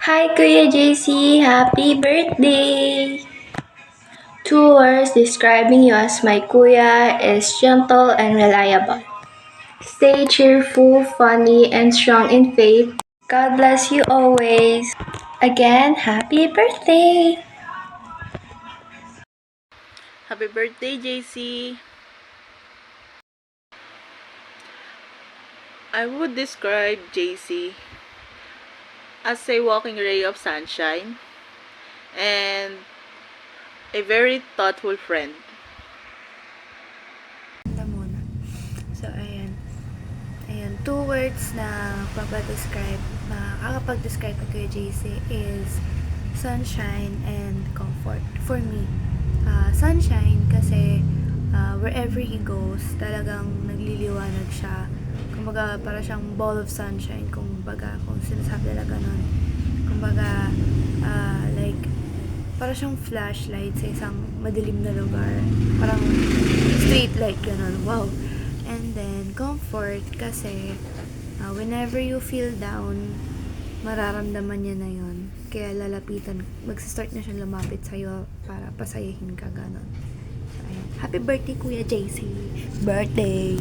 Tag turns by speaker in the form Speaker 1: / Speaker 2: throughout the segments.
Speaker 1: Hi Kuya JC, happy birthday! Two words describing you as my kuya is gentle and reliable. Stay cheerful, funny, and strong in faith. God bless you always. Again, happy birthday!
Speaker 2: Happy birthday, JC! I would describe JC as a walking ray of sunshine and a very thoughtful friend.
Speaker 3: Muna. So, ayan. Ayan, two words na papadescribe, makakapag-describe ko kay JC is sunshine and comfort. For me, sunshine kasi wherever he goes, talagang nagliliwanag siya. Kumbaga, para siyang ball of sunshine, kumbaga, kung sinasabi talaga nun. Kumbaga, like, para siyang flashlight sa isang madilim na lugar. Parang street light, ganun. Wow. And then, comfort kasi whenever you feel down, mararamdaman niya na yon. Kaya lalapitan, magsistart na siya lumapit sa'yo para pasayahin ka, ganon. So, ayan. Happy birthday, Kuya JC! Birthday!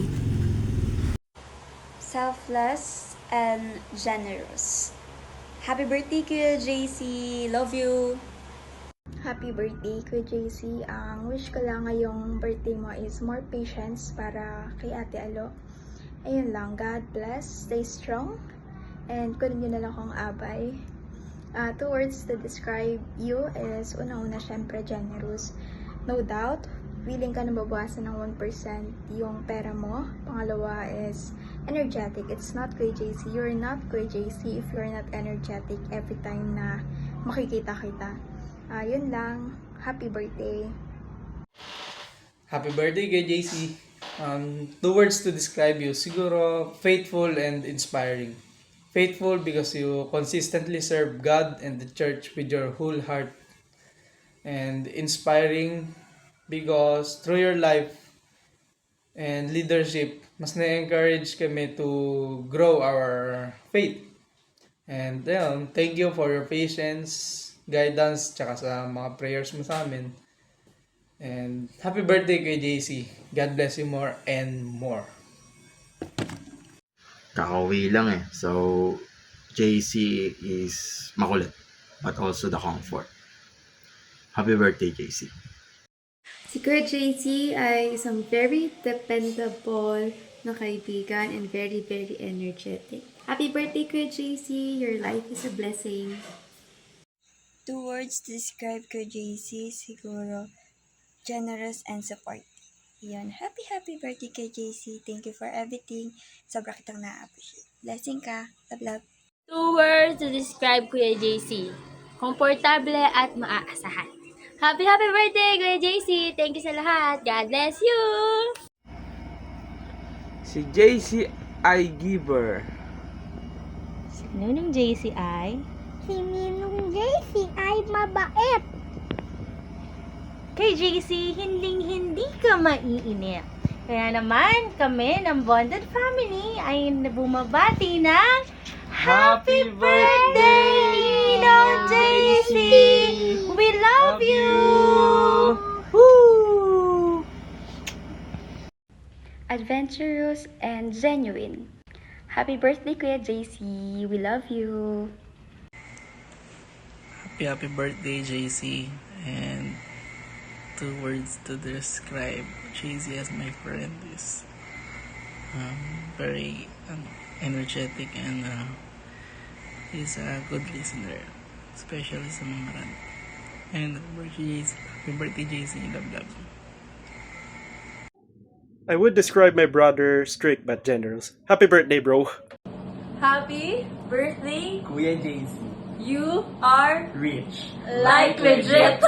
Speaker 4: Selfless and generous. Happy birthday, Kuya JC! Love you!
Speaker 1: Happy birthday Kuya JC. Ang wish ko lang ngayong birthday mo is more patience para kay Ate Alo. Ayun lang, God bless, stay strong, and kunin nyo na lang akong abay. Two words to describe you is una-una syempre generous. No doubt, willing ka na babawasan ng 1% yung pera mo. Pangalawa is energetic. It's not Kuya JC. You're not Kuya JC if you're not energetic every time na makikita kita. Yun lang. Happy birthday.
Speaker 5: Happy birthday kay JC. Two words to describe you. Siguro faithful and inspiring. Faithful because you consistently serve God and the church with your whole heart. And inspiring because through your life and leadership, mas na-encourage kami to grow our faith. And thank you for your patience, guidance, tsaka sa mga prayers mo sa amin. And happy birthday kay JC. God bless you more and more.
Speaker 6: Kakauwi lang eh. So, JC is makulit, but also the comfort. Happy birthday, JC.
Speaker 3: Si Kuya JC ay isang very dependable na kaibigan and very, very energetic. Happy birthday, Kuya JC! Your life is a blessing.
Speaker 4: Two words to describe Kuya JC, siguro, generous and support. Yun. Happy birthday kay JC. Thank you for everything. Sobra kitang na-appreciate. Blessing ka. Love, love.
Speaker 7: Two words to describe Kuya JC. Komportable at maaasahan. Happy birthday, Kuya JC! Thank you sa lahat. God bless you!
Speaker 8: Si JC ay giver.
Speaker 9: Si Ninong JC ay? Si Ninong JC ay mabait. Kay JC, hindi ka maiinip. Kaya naman, kami ng Bonded Family ay bumabati ng Happy Birthday, Ninong JC! We love you! Woo!
Speaker 1: Adventurous and genuine. Happy birthday Kuya JC. We love you.
Speaker 2: Happy birthday, JC. And two words to describe JC as my friend is very energetic and he's a good listener, especially sa mga rant. And happy birthday, JC. Love, love.
Speaker 10: I would describe my brother strict but generous. Happy birthday, bro.
Speaker 7: Happy birthday!
Speaker 5: Kuya JC.
Speaker 7: You are
Speaker 5: Rich.
Speaker 7: like legit!